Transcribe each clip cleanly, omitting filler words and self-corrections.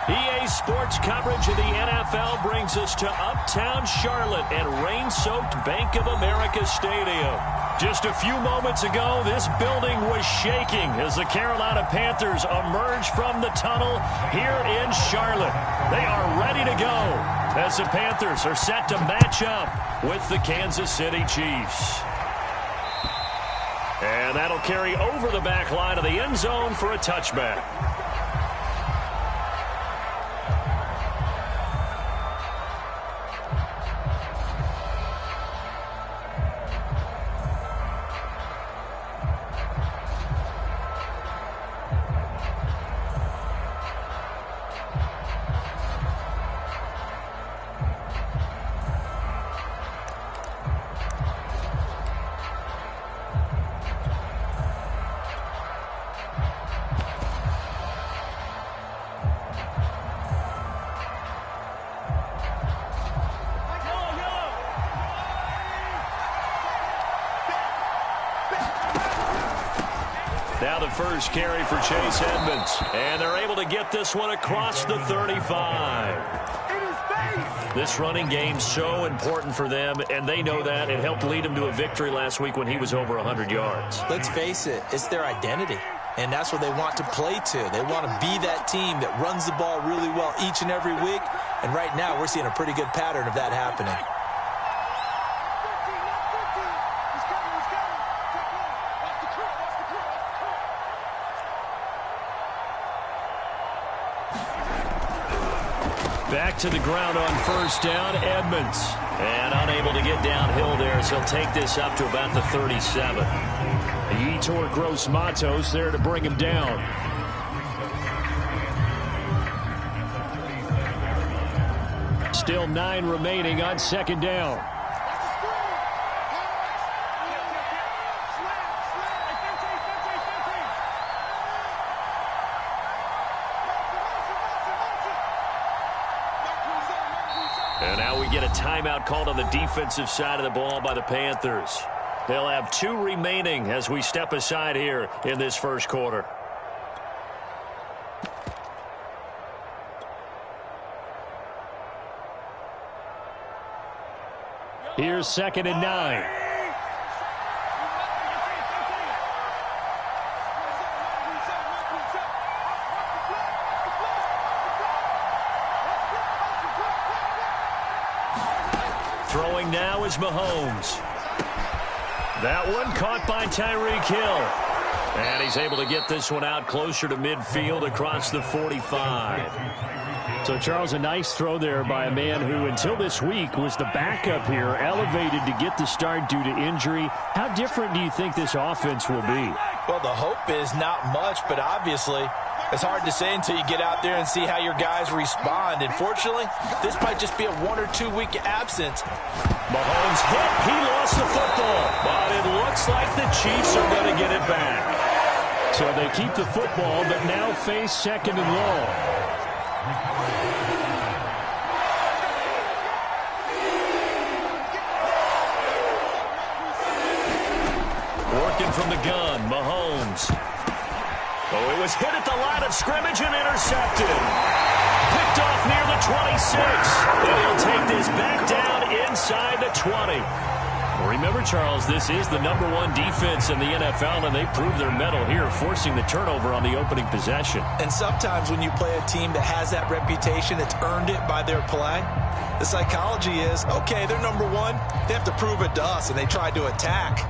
EA Sports coverage of the NFL brings us to Uptown Charlotte and rain-soaked Bank of America Stadium. Just a few moments ago, this building was shaking as the Carolina Panthers emerged from the tunnel here in Charlotte. They are ready to go as the Panthers are set to match up with the Kansas City Chiefs. And that'll carry over the back line of the end zone for a touchback. Now the first carry for Chase Edmonds. And they're able to get this one across the 35. This running game's so important for them, and they know that. It helped lead them to a victory last week when he was over 100 yards. Let's face it, it's their identity. And that's what they want to play to. They want to be that team that runs the ball really well each and every week. And right now we're seeing a pretty good pattern of that happening. Back to the ground on first down, Edmonds. And unable to get downhill there, so he'll take this up to about the 37. Yetur Gross-Matos there to bring him down. Still 9 remaining on second down. And now we get a timeout called on the defensive side of the ball by the Panthers. They'll have 2 remaining as we step aside here in this first quarter. Here's 2nd and 9. Throwing now is Mahomes. That one caught by Tyreek Hill. And he's able to get this one out closer to midfield across the 45. So, Charles, a nice throw there by a man who, until this week, was the backup here, elevated to get the start due to injury. How different do you think this offense will be? Well, the hope is not much, but obviously it's hard to say until you get out there and see how your guys respond. And fortunately, this might just be a 1 or 2 week absence. Mahomes hit. He lost the football. But it looks like the Chiefs are going to get it back. So they keep the football, but now face 2nd and long. Working from the gun, Mahomes. Oh, it was hit at the line of scrimmage and intercepted. Picked off near the 26. And he'll take this back down inside the 20. Remember, Charles, this is the #1 defense in the NFL, and they proved their mettle here, forcing the turnover on the opening possession. And sometimes when you play a team that has that reputation, it's earned it by their play. The psychology is, okay, they're #1. They have to prove it to us, and they tried to attack.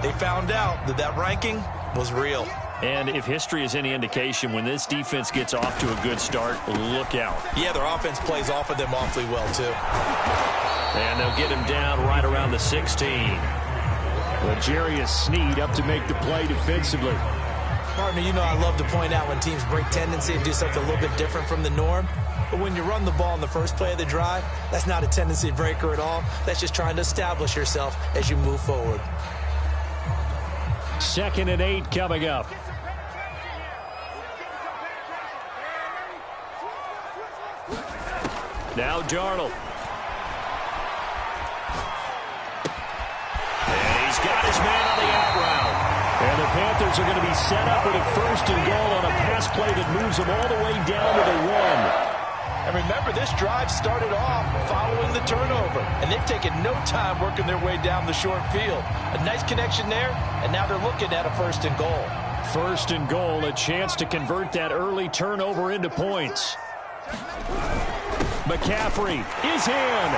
They found out that that ranking was real. And if history is any indication, when this defense gets off to a good start, look out. Yeah, their offense plays off of them awfully well, too. And they'll get him down right around the 16. L'Jarius Sneed up to make the play defensively. Partner, you know I love to point out when teams break tendency and do something a little bit different from the norm. But when you run the ball in the first play of the drive, that's not a tendency breaker at all. That's just trying to establish yourself as you move forward. 2nd and 8 coming up. Now Darnold. And he's got his man on the out route. And the Panthers are going to be set up with a 1st and goal on a pass play that moves them all the way down to the 1. And remember, this drive started off following the turnover, and they've taken no time working their way down the short field. A nice connection there, and now they're looking at a 1st and goal. 1st and goal, a chance to convert that early turnover into points. McCaffrey is in.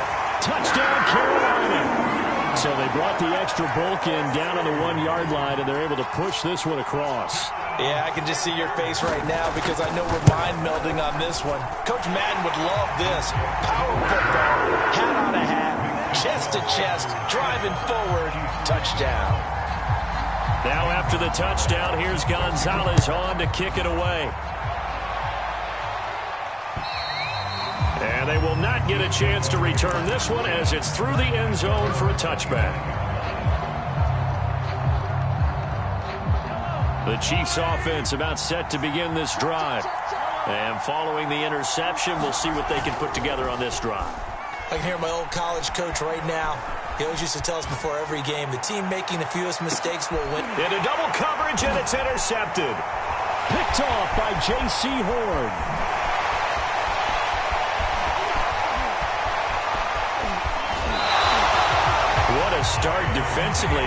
Touchdown, Carolina. So they brought the extra bulk in down on the 1-yard line, and they're able to push this one across. Yeah, I can just see your face right now because I know we're mind-melding on this one. Coach Madden would love this. Power football, hat on a hat, chest to chest, driving forward, touchdown. Now after the touchdown, here's Gonzalez on to kick it away. And they will not get a chance to return this one as it's through the end zone for a touchback. The Chiefs offense about set to begin this drive. And following the interception, we'll see what they can put together on this drive. I can hear my old college coach right now. He always used to tell us before every game, the team making the fewest mistakes will win. Into double coverage, and it's intercepted. Picked off by J.C. Horn. What a start defensively.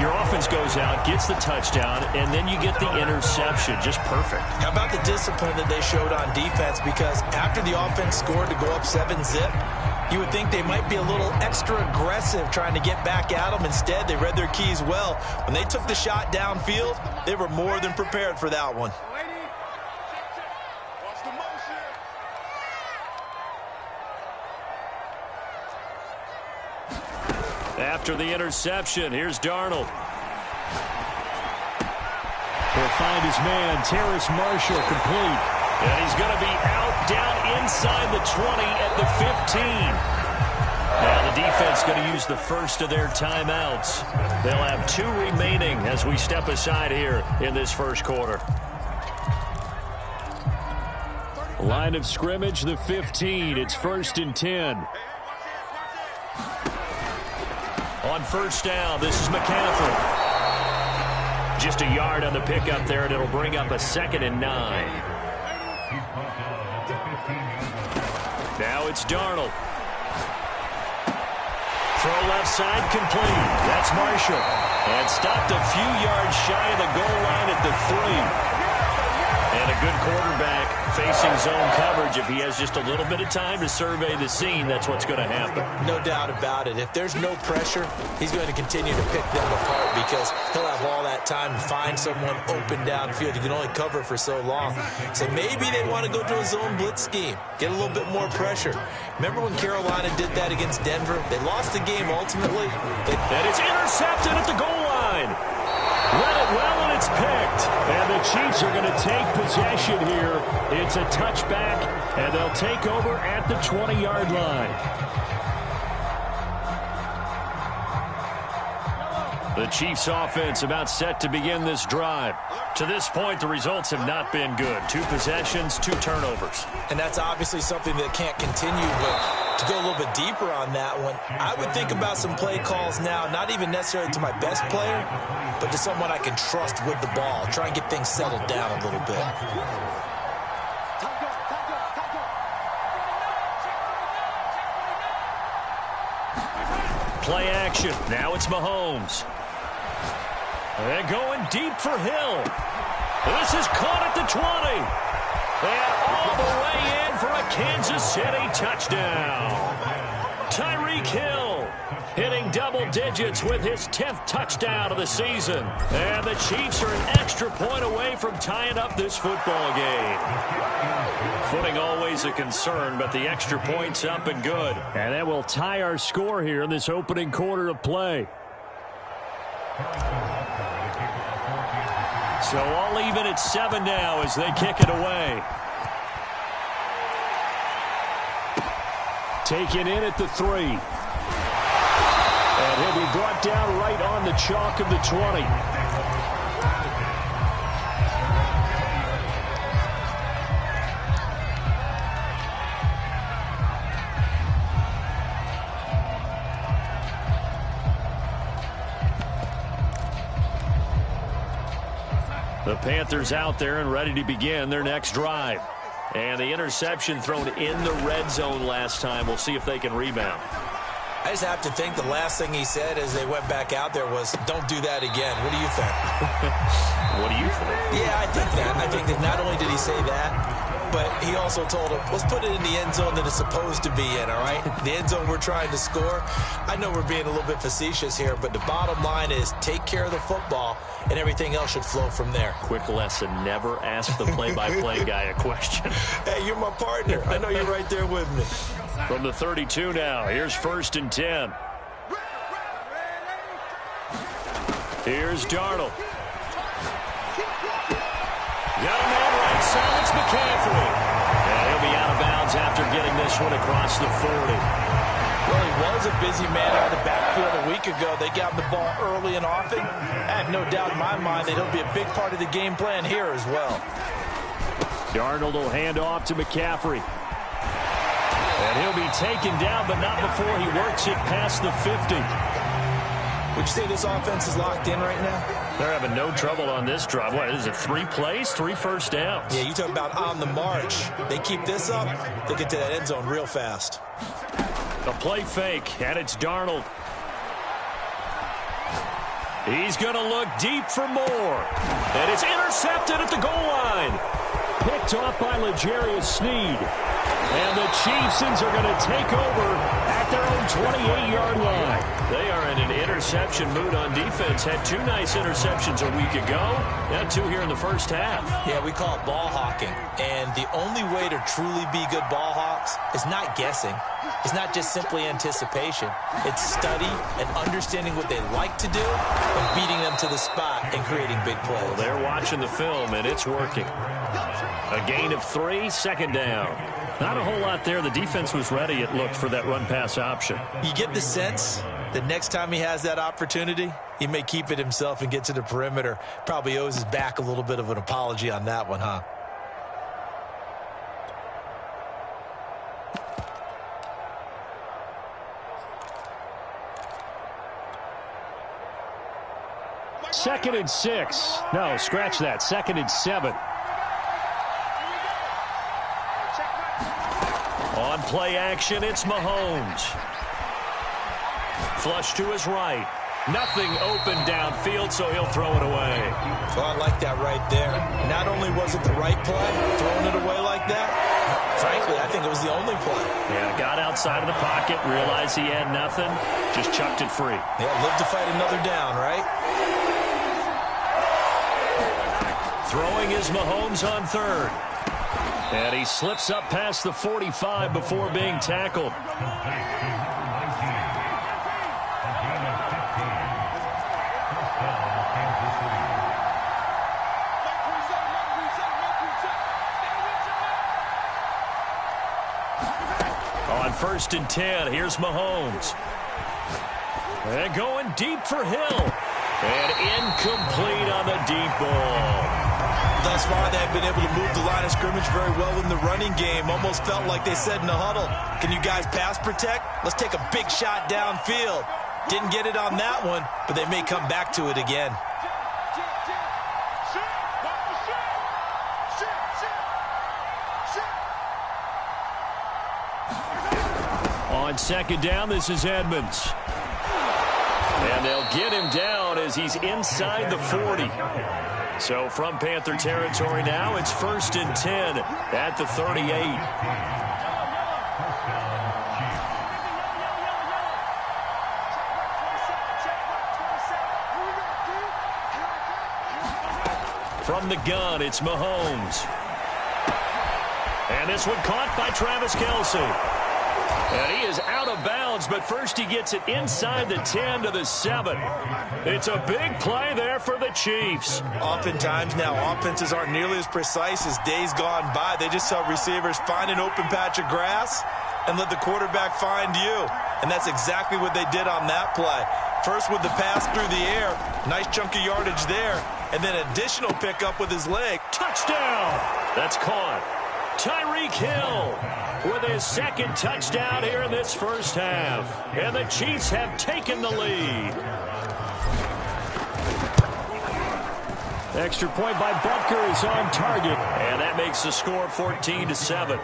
Your offense goes out, gets the touchdown, and then you get the interception. Just perfect. How about the discipline that they showed on defense? Because after the offense scored to go up 7-zip, you would think they might be a little extra aggressive trying to get back at them. Instead, they read their keys well. When they took the shot downfield, they were more than prepared for that one. After the interception, here's Darnold. He'll find his man, Terrace Marshall, complete. And he's going to be out, down inside the 20 at the 15. Now the defense going to use the first of their timeouts. They'll have 2 remaining as we step aside here in this first quarter. Line of scrimmage, the 15. It's 1st and 10. On first down, this is McCaffrey. Just a yard on the pickup there, and it'll bring up a 2nd and 9. Now it's Darnold. Throw left side complete. That's Marshall. And stopped a few yards shy of the goal line at the 3. And a good quarterback facing zone coverage. If he has just a little bit of time to survey the scene, that's what's going to happen. No doubt about it. If there's no pressure, he's going to continue to pick them apart because he'll have all that time to find someone open downfield. You can only cover for so long. So maybe they want to go to a zone blitz scheme, get a little bit more pressure. Remember when Carolina did that against Denver? They lost the game ultimately. And it's intercepted at the goal line. Read it well, and it's picked. And the Chiefs are going to take possession here. It's a touchback, and they'll take over at the 20-yard line. The Chiefs offense about set to begin this drive. To this point, the results have not been good. 2 possessions, 2 turnovers. And that's obviously something that can't continue, but to go a little bit deeper on that one, I would think about some play calls now, not even necessarily to my best player, but to someone I can trust with the ball. Try and get things settled down a little bit. Play action. Now it's Mahomes. They're going deep for Hill. This is caught at the 20. And all the way in for a Kansas City touchdown. Tyreek Hill hitting double digits with his 10th touchdown of the season. And the Chiefs are an extra point away from tying up this football game. Footing always a concern, but the extra point's up and good. And that will tie our score here in this opening quarter of play. So all even at 7 now as they kick it away. Taken in at the 3. And he'll be brought down right on the chalk of the 20. The Panthers out there and ready to begin their next drive. And the interception thrown in the red zone last time. We'll see if they can rebound. I just have to think the last thing he said as they went back out there was, don't do that again. What do you think? What do you think? Yeah, I think that. I think that not only did he say that, but he also told him, let's put it in the end zone that it's supposed to be in, all right? The end zone we're trying to score. I know we're being a little bit facetious here, but the bottom line is take care of the football, and everything else should flow from there. Quick lesson, never ask the play-by-play guy a question. Hey, you're my partner. I know you're right there with me. From the 32 now, here's 1st and 10. Here's Darnold. Got a man right side, it's McCaffrey. And he'll be out of bounds after getting this one across the 40. Well, he was a busy man out of the backfield a week ago. They got him the ball early and often. I have no doubt in my mind that he'll be a big part of the game plan here as well. Darnold will hand off to McCaffrey. And he'll be taken down, but not before he works it past the 50. Would you say this offense is locked in right now? They're having no trouble on this drive. What is it, 3 plays, 3 first downs? Yeah, you talk about on the march. They keep this up, they'll get to that end zone real fast. A play fake, and it's Darnold. He's going to look deep for more. And it's intercepted at the goal line. Picked off by L'Jarius Sneed. And the Chiefs are going to take over at their own 28-yard line. They are in an interception mood on defense. Had 2 nice interceptions a week ago. Now 2 here in the first half. Yeah, we call it ball hawking. And the only way to truly be good ball hawks is not guessing. It's not just simply anticipation. It's study and understanding what they like to do and beating them to the spot and creating big plays. Well, they're watching the film, and it's working. A gain of 3, 2nd down. Not a whole lot there. The defense was ready, it looked, for that run-pass option. You get the sense that next time he has that opportunity, he may keep it himself and get to the perimeter. Probably owes his back a little bit of an apology on that one, huh? Second and 6. No, scratch that. 2nd and 7. On play action, it's Mahomes. Flush to his right. Nothing open downfield, so he'll throw it away. So I like that right there. Not only was it the right play, throwing it away like that, frankly, I think it was the only play. Yeah, got outside of the pocket, realized he had nothing, just chucked it free. Yeah, live to fight another down, right? Throwing is Mahomes on 3rd. And he slips up past the 45 before being tackled. On 1st and 10, here's Mahomes. And going deep for Hill. And incomplete on the deep ball. Thus far, they have been able to move the line of scrimmage very well in the running game. Almost felt like they said in the huddle, can you guys pass protect? Let's take a big shot downfield. Didn't get it on that one, but they may come back to it again. On 2nd down, this is Edmonds. And they'll get him down as he's inside the 40. So from Panther territory now, it's 1st and 10 at the 38. From the gun, it's Mahomes. And this one caught by Travis Kelce. And he is out of bounds, but first he gets it inside the 10 to the 7. It's a big play there for the Chiefs. Oftentimes now, offenses aren't nearly as precise as days gone by. They just tell receivers, find an open patch of grass and let the quarterback find you. And that's exactly what they did on that play. First with the pass through the air, nice chunk of yardage there, and then additional pickup with his leg. Touchdown! That's caught. Tyreek Hill with his 2nd touchdown here in this first half. And the Chiefs have taken the lead. Extra point by Butker is on target. And that makes the score 14-7.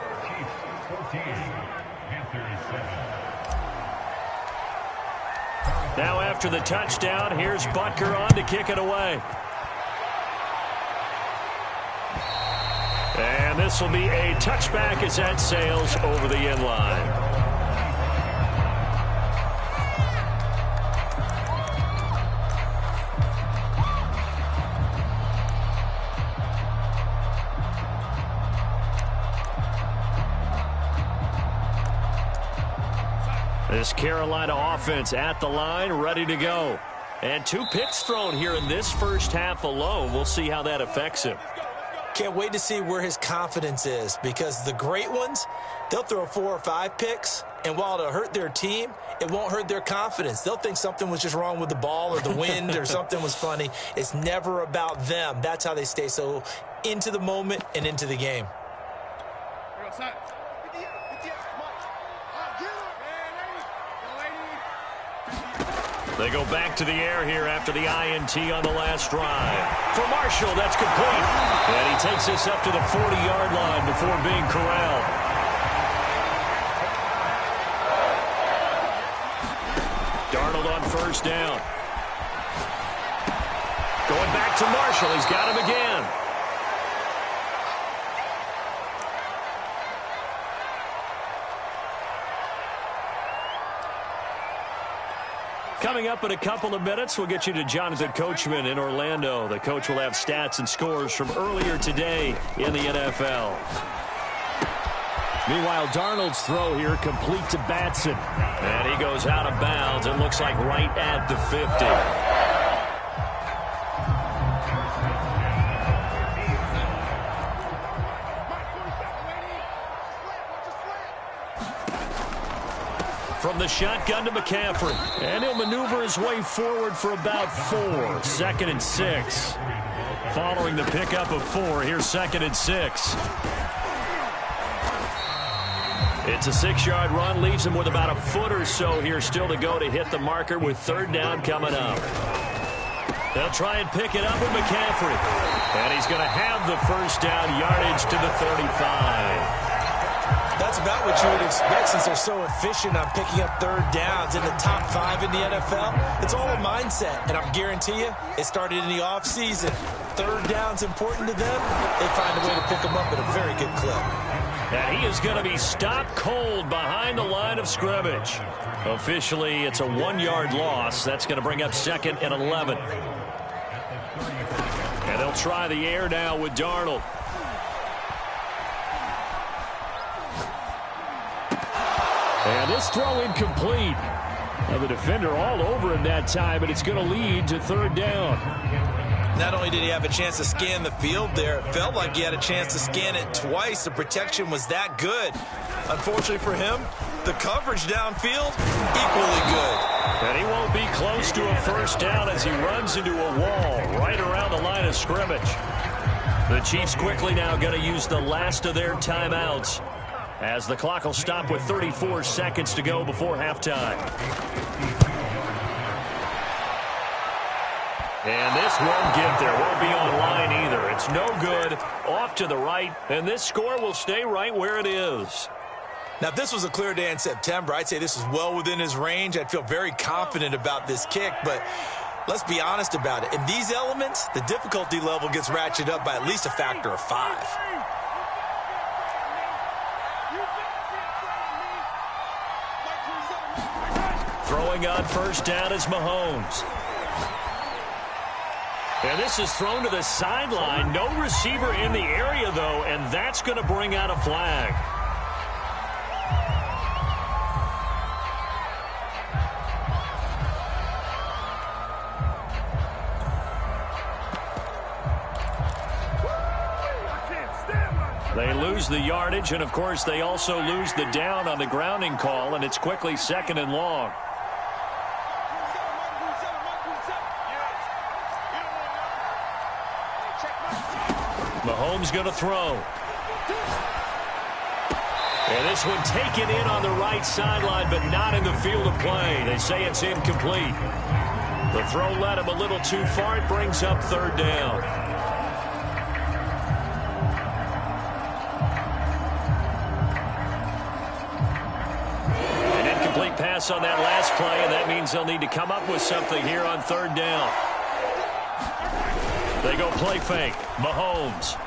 Now after the touchdown, here's Butker on to kick it away. And this will be a touchback as that sails over the end line. This Carolina offense at the line, ready to go. And 2 picks thrown here in this first half alone. We'll see how that affects him. Can't wait to see where his confidence is, because the great ones, they'll throw 4 or 5 picks, and while it'll hurt their team, it won't hurt their confidence. They'll think something was just wrong with the ball or the wind or something was funny. It's never about them. That's how they stay so into the moment and into the game. They go back to the air here after the INT on the last drive. For Marshall, that's complete. And he takes this up to the 40-yard line before being corralled. Darnold on first down. Going back to Marshall. He's got him again. Coming up in a couple of minutes, we'll get you to Jonathan Coachman in Orlando. The coach will have stats and scores from earlier today in the NFL. Meanwhile, Darnold's throw here complete to Batson. And he goes out of bounds. It looks like right at the 50. From the shotgun to McCaffrey. And he'll maneuver his way forward for about 4. 2nd and 6. Following the pickup of 4, here's 2nd and 6. It's a 6-yard run. Leaves him with about a foot or so here still to go to hit the marker with 3rd down coming up. They'll try and pick it up with McCaffrey. And he's going to have the first down, yardage to the 35. That's about what you would expect since they're so efficient on picking up 3rd downs in the top 5 in the NFL. It's all a mindset, and I guarantee you it started in the offseason. 3rd down's important to them. They find a way to pick them up at a very good clip. And he is going to be stopped cold behind the line of scrimmage. Officially, it's a 1-yard loss. That's going to bring up 2nd and 11. And they'll try the air now with Darnold. And this throw incomplete. Now the defender all over him that time, and it's going to lead to 3rd down. Not only did he have a chance to scan the field there, it felt like he had a chance to scan it twice. The protection was that good. Unfortunately for him, the coverage downfield, equally good. And he won't be close to a first down as he runs into a wall right around the line of scrimmage. The Chiefs quickly now going to use the last of their timeouts, as the clock will stop with 34 seconds to go before halftime. And this won't get there. Won't be online either. It's no good. Off to the right. And this score will stay right where it is. Now, if this was a clear day in September, I'd say this is well within his range. I'd feel very confident about this kick. But let's be honest about it. In these elements, the difficulty level gets ratcheted up by at least a factor of 5. Throwing on first down is Mahomes. And this is thrown to the sideline. No receiver in the area, though, and that's going to bring out a flag. They lose the yardage, and, of course, they also lose the down on the grounding call, and it's quickly 2nd and long. Mahomes going to throw. And this one taken in on the right sideline, but not in the field of play. They say it's incomplete. The throw led him a little too far. It brings up 3rd down. pass on that last play, and that means they'll need to come up with something here on third down. They go play fake. Mahomes.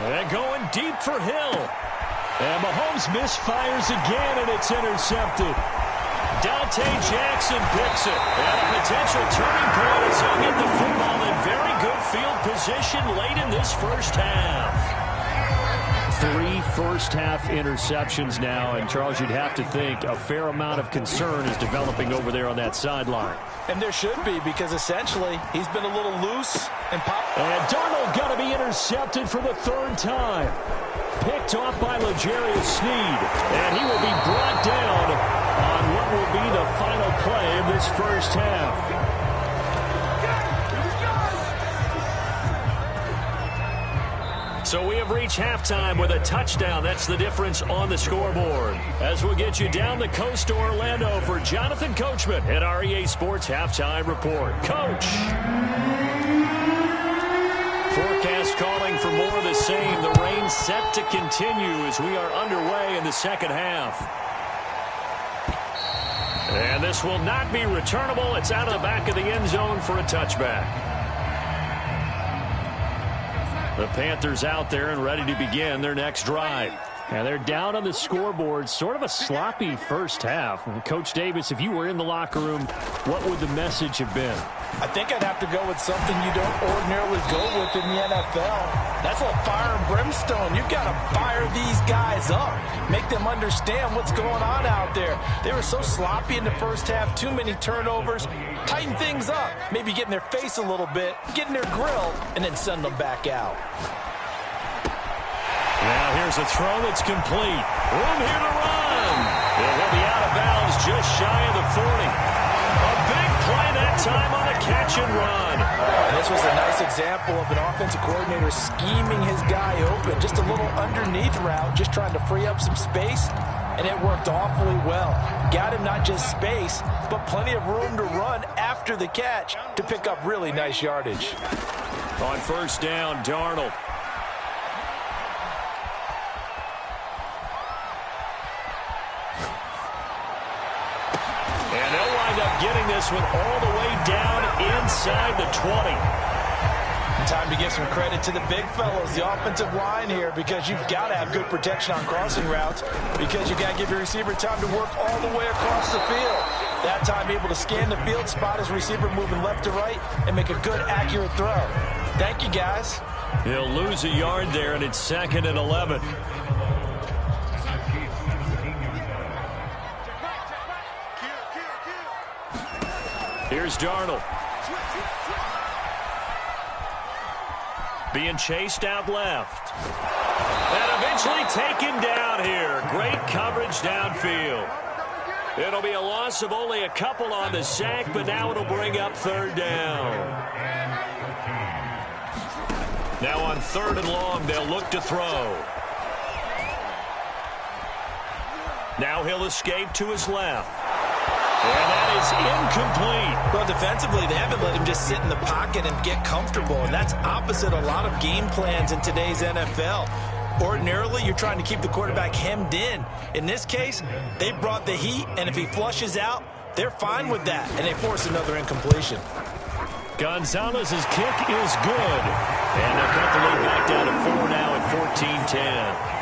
And going deep for Hill. And Mahomes misfires again, and it's intercepted. Dante Jackson picks it. And a potential turning point as he'll get the football in very good field position late in this first half. 3 first-half interceptions now, and Charles, you'd have to think a fair amount of concern is developing over there on that sideline. And there should be, because essentially he's been a little loose and And Darnold got to be intercepted for the 3rd time. Picked off by L'Jarius Sneed, and he will be brought down on what will be the final play of this first half. So we have reached halftime with a touchdown. That's the difference on the scoreboard. As we'll get you down the coast to Orlando for Jonathan Coachman at our EA Sports Halftime Report. Coach. Forecast calling for more of the same. The rain set to continue as we are underway in the second half. And this will not be returnable. It's out of the back of the end zone for a touchback. The Panthers out there and ready to begin their next drive. And they're down on the scoreboard. Sort of a sloppy first half. And Coach Davis, if you were in the locker room, what would the message have been? I think I'd have to go with something you don't ordinarily go with in the NFL. That's like fire and brimstone. You've got to fire these guys up. Make them understand what's going on out there. They were so sloppy in the first half. Too many turnovers. Tighten things up. Maybe get in their face a little bit. Get in their grill. And then send them back out. Now here's a throw that's complete. Room here to run. He'll be out of bounds just shy of the 40. A big play that time on a catch and run. And this was a nice example of an offensive coordinator scheming his guy open. Just a little underneath route, just trying to free up some space. And it worked awfully well. Got him not just space, but plenty of room to run after the catch to pick up really nice yardage. On first down, Darnold. And they'll wind up getting this one all the way down inside the 20. Time to give some credit to the big fellows, the offensive line here, because you've got to have good protection on crossing routes, because you've got to give your receiver time to work all the way across the field. That time able to scan the field, spot his receiver moving left to right, and make a good, accurate throw. Thank you, guys. He'll lose a yard there, and it's 2nd and 11. Here's Darnold. Being chased out left. And eventually taken down here. Great coverage downfield. It'll be a loss of only a couple on the sack, but now it'll bring up 3rd down. Now on 3rd and long, they'll look to throw. Now he'll escape to his left. And that is incomplete. Well, defensively, they haven't let him just sit in the pocket and get comfortable, and that's opposite a lot of game plans in today's NFL. Ordinarily, you're trying to keep the quarterback hemmed in. In this case, they brought the heat, and if he flushes out, they're fine with that, and they force another incompletion. Gonzalez's kick is good. And they'll cut the lead back down to 4 now at 14-10.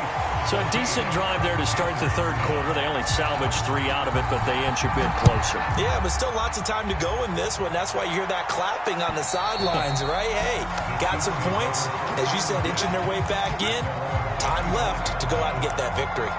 So a decent drive there to start the 3rd quarter. They only salvaged 3 out of it, but they inch a bit closer. Yeah, but still lots of time to go in this one. That's why you hear that clapping on the sidelines, right? Hey, got some points. As you said, inching their way back in. Time left to go out and get that victory.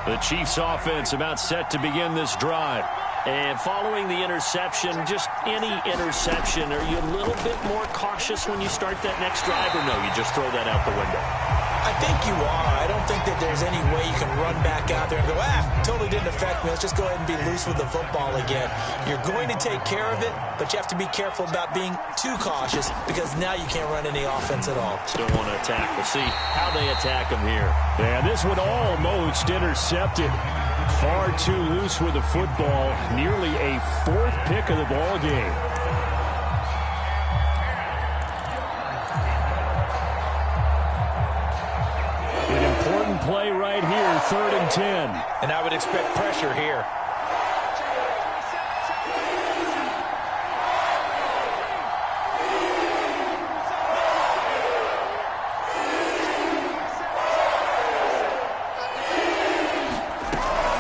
The Chiefs offense about set to begin this drive. And following the interception, just any interception, are you a little bit more cautious when you start that next drive, or no, you just throw that out the window? I think you are. I don't think that there's any way you can run back out there and go, totally didn't affect me. Let's just go ahead and be loose with the football again. You're going to take care of it, but you have to be careful about being too cautious because now you can't run any offense at all. Still want to attack. We'll see how they attack him here. Yeah, this one almost intercepted. Far too loose with the football. Nearly a fourth pick of the ball game. Play right here, 3rd and 10. And I would expect pressure here.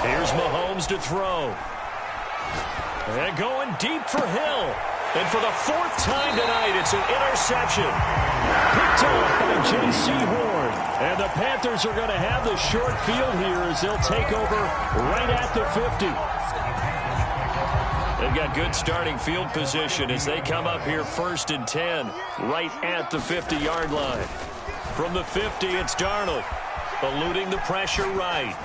Here's Mahomes to throw. And going deep for Hill. And for the 4th time tonight, it's an interception. Picked up by J.C. Horn. And the Panthers are going to have the short field here as they'll take over right at the 50. They've got good starting field position as they come up here 1st and 10, right at the 50-yard line. From the 50, it's Darnold, eluding the pressure right.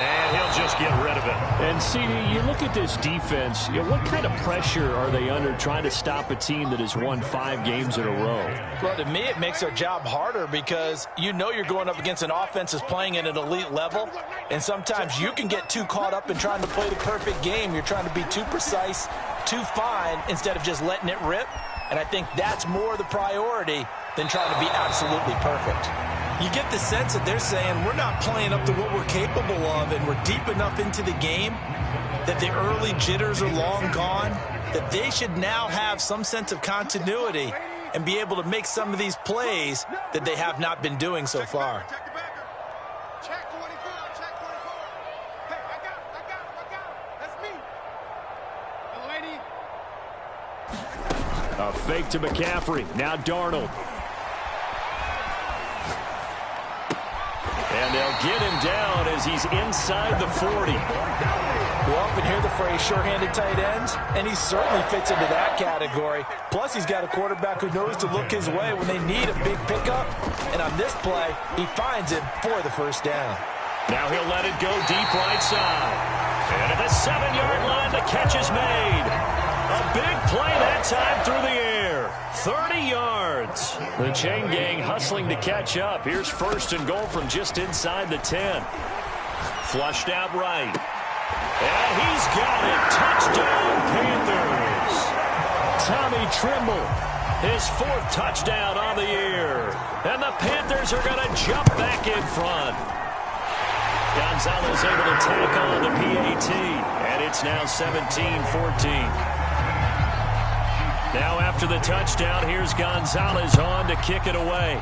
And he'll just get rid of it. And, CD, you look at this defense, what kind of pressure are they under trying to stop a team that has won 5 games in a row? Well, to me, it makes their job harder because you know you're going up against an offense that's playing at an elite level, and sometimes you can get too caught up in trying to play the perfect game. You're trying to be too precise, too fine, instead of just letting it rip. And I think that's more the priority than trying to be absolutely perfect. You get the sense that they're saying we're not playing up to what we're capable of, and we're deep enough into the game that the early jitters are long gone, that they should now have some sense of continuity and be able to make some of these plays that they have not been doing so far. Check 24, check 24. Hey, I got him. That's me. The lady. A fake to McCaffrey. Now Darnold. And they'll get him down as he's inside the 40. We often hear the phrase sure-handed tight ends, and he certainly fits into that category. Plus, he's got a quarterback who knows to look his way when they need a big pickup. And on this play, he finds it for the 1st down. Now he'll let it go deep right side. And at the 7-yard line, the catch is made. A big play that time through the air. 30 yards. The chain gang hustling to catch up. Here's 1st and goal from just inside the 10. Flushed out right. And he's got it. Touchdown, Panthers. Tommy Tremble, his 4th touchdown on the year. And the Panthers are going to jump back in front. Gonzalez able to tack on the PAT. And it's now 17-14. Now after the touchdown, here's Gonzalez on to kick it away.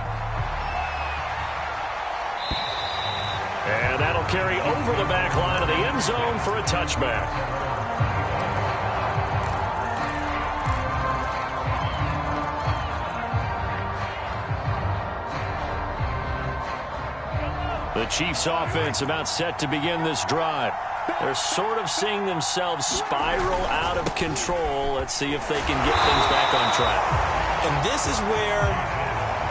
And that'll carry over the back line of the end zone for a touchback. The Chiefs offense about set to begin this drive. They're sort of seeing themselves spiral out of control. Let's see if they can get things back on track. And this is where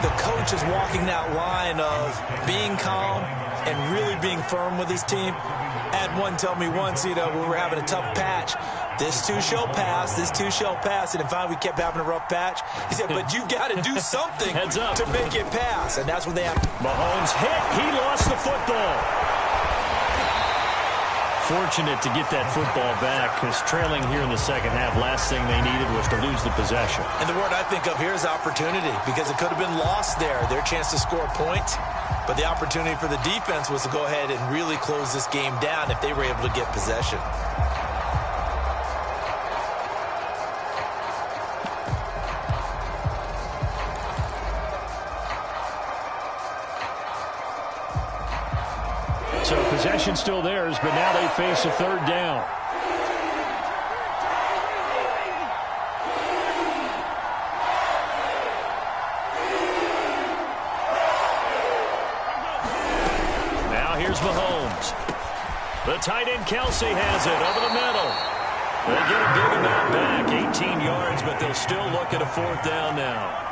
the coach is walking that line of being calm and really being firm with his team. I had one tell me once, when we were having a tough patch, this too shall pass, this too shall pass. And finally we kept having a rough patch. He said, but you got to do something to make it pass. And that's what they have to. Mahomes hit. He lost the football. Fortunate to get that football back because trailing here in the second half, last thing they needed was to lose the possession. And the word I think of here is opportunity because it could have been lost there, their chance to score points. But the opportunity for the defense was to go ahead and really close this game down if they were able to get possession. So possession still theirs, but now they face a 3rd down. Now here's Mahomes. The tight end Kelsey has it over the middle. They'll get a big amount back, 18 yards, but they'll still look at a 4th down now.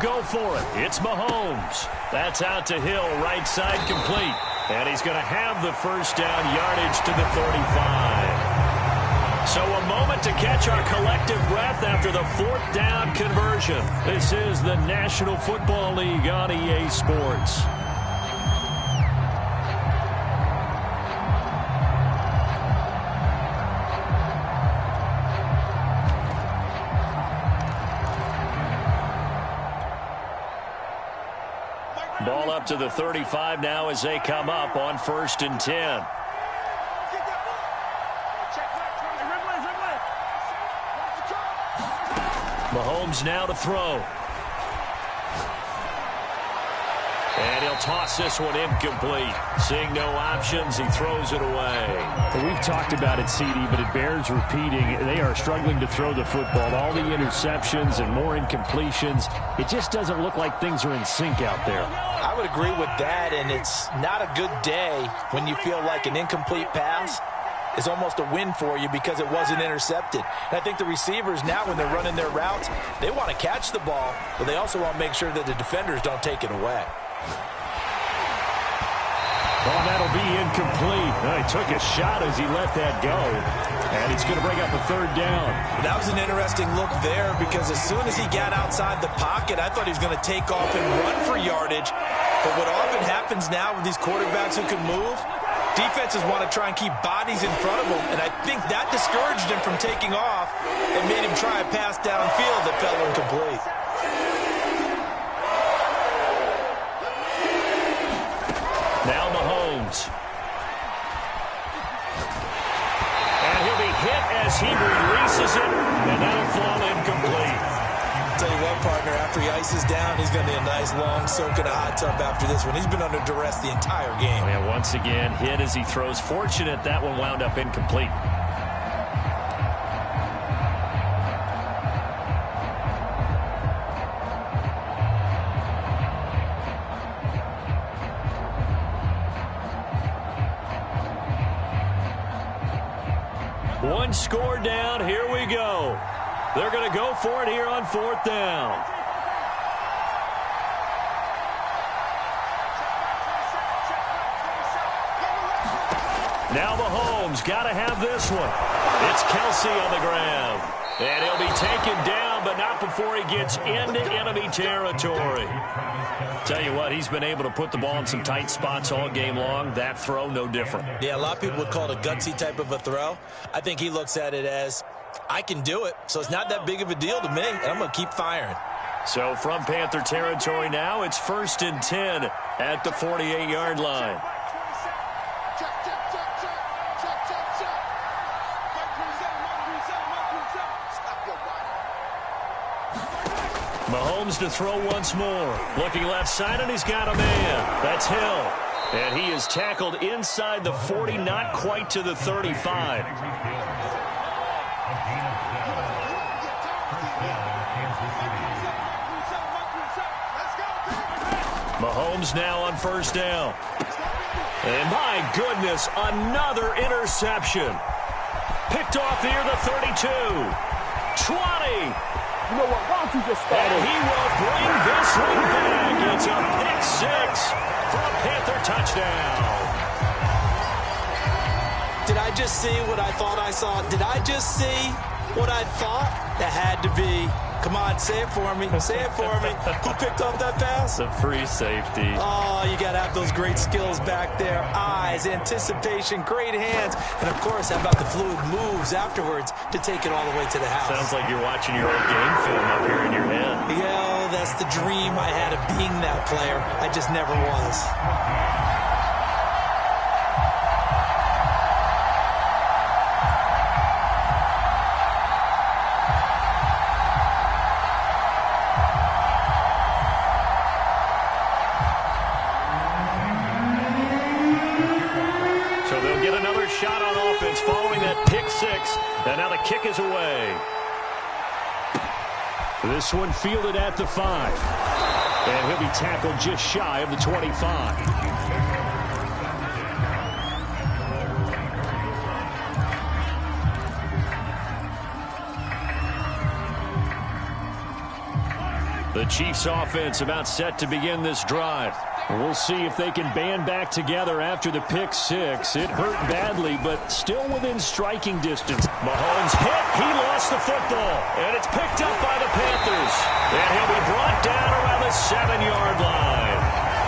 go for it. It's Mahomes. That's out to Hill, right side complete. And he's going to have the first down, yardage to the 35. So a moment to catch our collective breath after the fourth down conversion. This is the National Football League on EA Sports. Ball up to the 35 now as they come up on 1st and 10. Mahomes now to throw. And he'll toss this one incomplete. Seeing no options, he throws it away. Well, we've talked about it, CD, but it bears repeating. They are struggling to throw the football. All the interceptions and more incompletions. It just doesn't look like things are in sync out there. I would agree with that, and it's not a good day when you feel like an incomplete pass is almost a win for you because it wasn't intercepted. And I think the receivers now, when they're running their routes, they want to catch the ball, but they also want to make sure that the defenders don't take it away. Oh, that'll be incomplete. He took a shot as he let that go. And it's going to bring up a 3rd down. That was an interesting look there because as soon as he got outside the pocket, I thought he was going to take off and run for yardage. But what often happens now with these quarterbacks who can move, defenses want to try and keep bodies in front of them. And I think that discouraged him from taking off and made him try a pass downfield that fell incomplete. Now Mahomes. And he'll be hit as he releases it, and that'll fall incomplete. Tell you what, partner, after he ices down, he's going to need a nice long soak in a hot tub after this one. He's been under duress the entire game. And once again, hit as he throws. Fortunate that one wound up incomplete. One score down. Here we go. They're going to go for it here on 4th down. Now Mahomes got to have this one. It's Kelsey on the ground. And he'll be taken down, but not before he gets into enemy territory. Tell you what, he's been able to put the ball in some tight spots all game long. That throw, no different. Yeah, a lot of people would call it a gutsy type of a throw. I think he looks at it as, I can do it, so it's not that big of a deal to me, and I'm going to keep firing. So from Panther territory now, it's 1st and 10 at the 48-yard line. Mahomes to throw once more. Looking left side, and he's got a man. That's Hill. And he is tackled inside the 40, not quite to the 35. Mahomes now on 1st down. And my goodness, another interception. Picked off near the 32. 20. You know what? Why don't you just start? And he will bring this one back. It's a pick 6 for a Panther touchdown. Did I just see what I thought I saw? Did I just see what I thought? That had to be. Come on, say it for me. Say it for me. Who picked up that pass? The free safety. Oh, you got to have those great skills back there. Eyes, anticipation, great hands. And, of course, how about the fluid moves afterwards to take it all the way to the house? Sounds like you're watching your old game film up here in your head. Yeah, that's the dream I had of being that player. I just never was. Shot on offense following that pick 6. And now the kick is away. This one fielded at the 5. And he'll be tackled just shy of the 25. The The Chiefs offense about set to begin this drive. We'll see if they can band back together after the pick six. It hurt badly, but still within striking distance. Mahomes hit. He lost the football. And it's picked up by the Panthers. And he'll be brought down around the 7-yard line.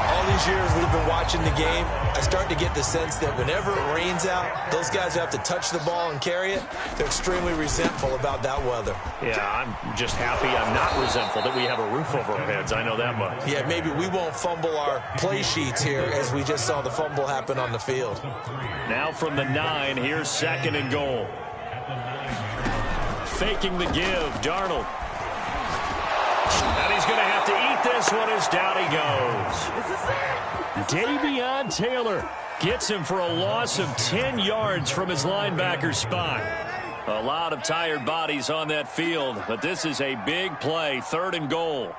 All these years we've been watching the game, I start to get the sense that whenever it rains out, those guys who have to touch the ball and carry it, they're extremely resentful about that weather. Yeah, I'm just happy I'm not resentful that we have a roof over our heads. I know that much. Yeah, maybe we won't fumble our play sheets here as we just saw the fumble happen on the field. Now from the 9, here's 2nd and goal. Faking the give, Darnold. And he's going to have to eat this one as down he goes. Davion Taylor gets him for a loss of 10 yards from his linebacker spot. A lot of tired bodies on that field, but this is a big play, 3rd and goal.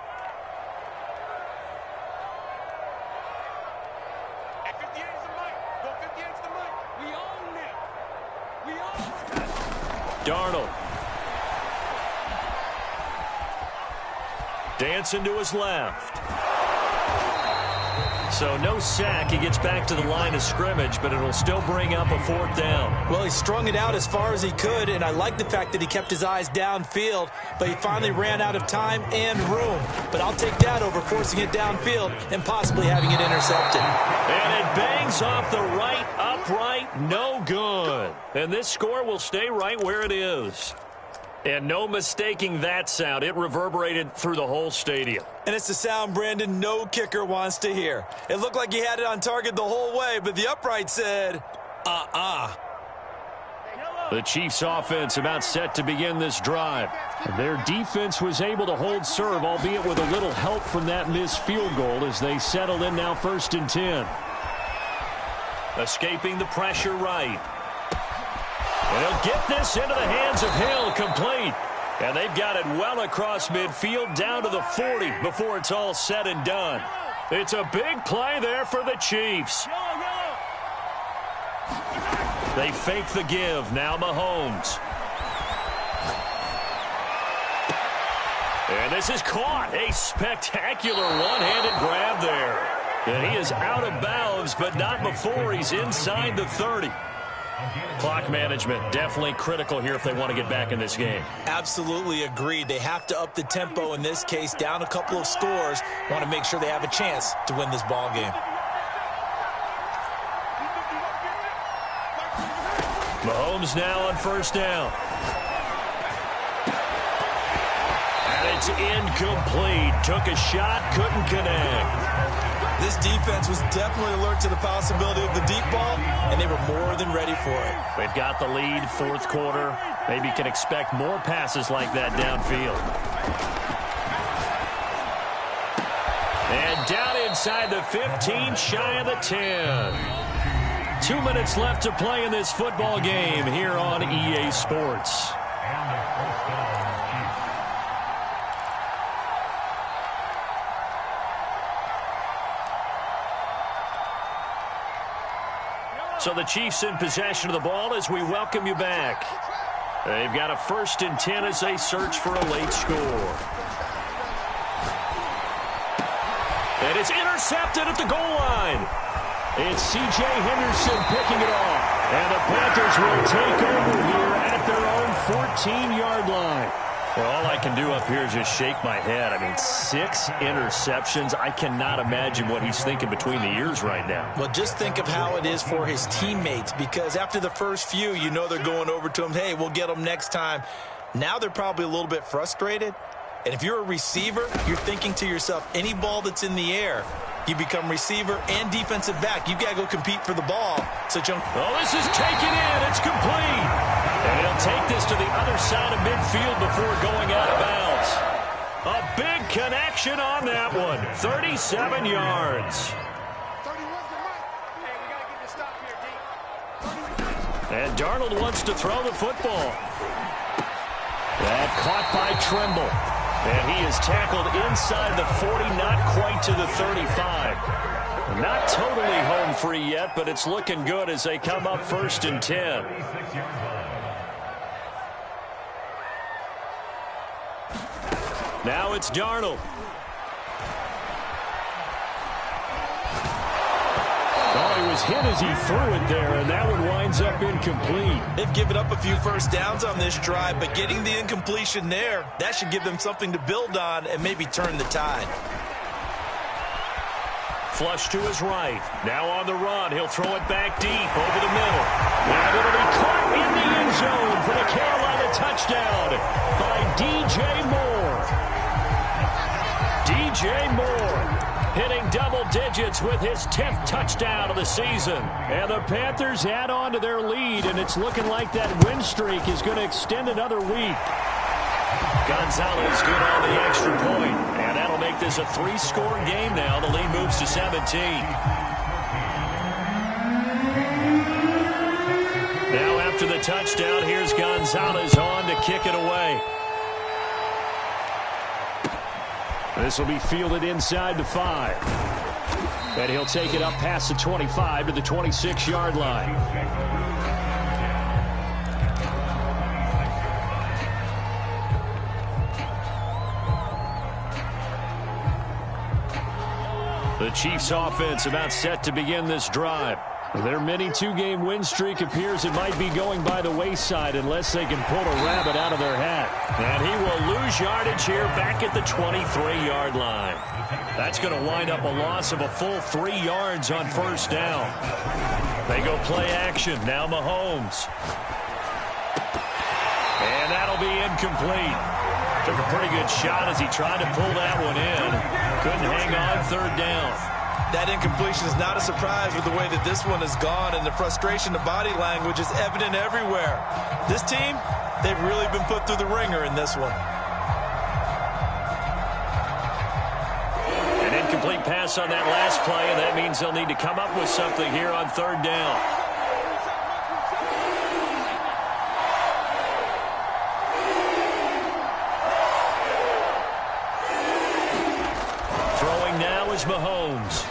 Darnold. Dancing to his left. So no sack. He gets back to the line of scrimmage, but it'll still bring up a 4th down. Well, he strung it out as far as he could, and I like the fact that he kept his eyes downfield, but he finally ran out of time and room. But I'll take that over forcing it downfield and possibly having it intercepted. And it bangs off the right upright. No good. And this score will stay right where it is. And no mistaking that sound. It reverberated through the whole stadium. And it's the sound, Brandon, no kicker wants to hear. It looked like he had it on target the whole way, but the upright said, The Chiefs offense about set to begin this drive. Their defense was able to hold serve, albeit with a little help from that missed field goal as they settled in now 1st and 10. Escaping the pressure right. And he'll get this into the hands of Hill, complete. And they've got it well across midfield down to the 40 before it's all said and done. It's a big play there for the Chiefs. They fake the give. Now Mahomes. And this is caught. A spectacular one-handed grab there. And he is out of bounds, but not before he's inside the 30. Clock management definitely critical here if they want to get back in this game. Absolutely agreed. They have to up the tempo in this case, down a couple of scores. Want to make sure they have a chance to win this ball game. Mahomes now on 1st down. And it's incomplete. Took a shot, couldn't connect. This defense was definitely alert to the possibility of the deep ball, and they were more than ready for it. They've got the lead, 4th quarter. Maybe can expect more passes like that downfield. And down inside the 15, shy of the 10. 2 minutes left to play in this football game here on EA Sports. So the Chiefs in possession of the ball as we welcome you back. They've got a 1st and 10 as they search for a late score. And it's intercepted at the goal line. It's C.J. Henderson picking it off. And the Panthers will take over here at their own 14-yard line. Well, all I can do up here is just shake my head. I mean, 6 interceptions. I cannot imagine what he's thinking between the ears right now. Well, just think of how it is for his teammates, because after the first few, you know they're going over to him, hey, we'll get them next time. Now they're probably a little bit frustrated. And if you're a receiver, you're thinking to yourself, any ball that's in the air, you become receiver and defensive back. You've got to go compete for the ball. So, this is taken in. It's complete. And he'll take this to the other side of midfield before going out of bounds. A big connection on that one. 37 yards. And Darnold wants to throw the football. That caught by Trimble. And he is tackled inside the 40, not quite to the 35. Not totally home free yet, but it's looking good as they come up 1st and 10. Now it's Darnold. Oh, he was hit as he threw it there, and that one winds up incomplete. They've given up a few first downs on this drive, but getting the incompletion there, that should give them something to build on and maybe turn the tide. Flush to his right. Now on the run. He'll throw it back deep over the middle. And it'll be caught in the end zone for the Carolina touchdown by DJ Moore. DJ Moore hitting double digits with his 10th touchdown of the season. And the Panthers add on to their lead, and it's looking like that win streak is going to extend another week. Gonzalez good on the extra point, and that'll make this a 3-score game now. The lead moves to 17. Now after the touchdown, here's Gonzalez on to kick it away. This will be fielded inside the 5. And he'll take it up past the 25 to the 26-yard line. The Chiefs offense about set to begin this drive. Their mini 2-game win streak appears it might be going by the wayside unless they can pull a rabbit out of their hat. And he will lose yardage here back at the 23-yard line. That's going to wind up a loss of a full 3 yards on first down. They go play action. Now Mahomes. And that'll be incomplete. Took a pretty good shot as he tried to pull that one in. Couldn't hang on third down. That incompletion is not a surprise with the way that this one has gone, and the frustration of body language is evident everywhere. This team, they've really been put through the ringer in this one. An incomplete pass on that last play, and that means they'll need to come up with something here on third down. Throwing now is Mahomes.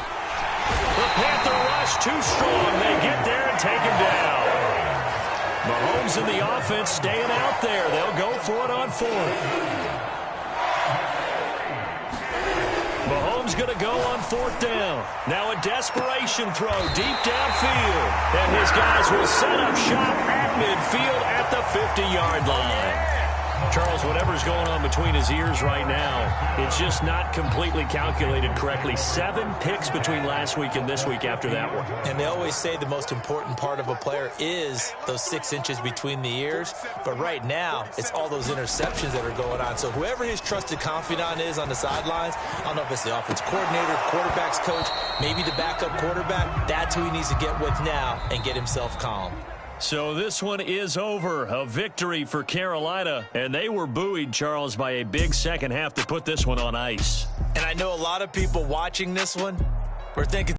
The Panther rush too strong. They get there and take him down. Mahomes and the offense staying out there. They'll go for it on 4th. Mahomes going to go on 4th down. Now a desperation throw deep downfield. And his guys will set up shop at midfield at the 50-yard line. Charles, whatever's going on between his ears right now, it's just not completely calculated correctly. 7 picks between last week and this week after that one. And they always say the most important part of a player is those 6 inches between the ears. But right now, it's all those interceptions that are going on. So whoever his trusted confidant is on the sidelines, I don't know if it's the offense coordinator, quarterback's coach, maybe the backup quarterback, that's who he needs to get with now and get himself calm. So this one is over. A victory for Carolina. And they were buoyed, Charles, by a big second half to put this one on ice. And I know a lot of people watching this one were thinking,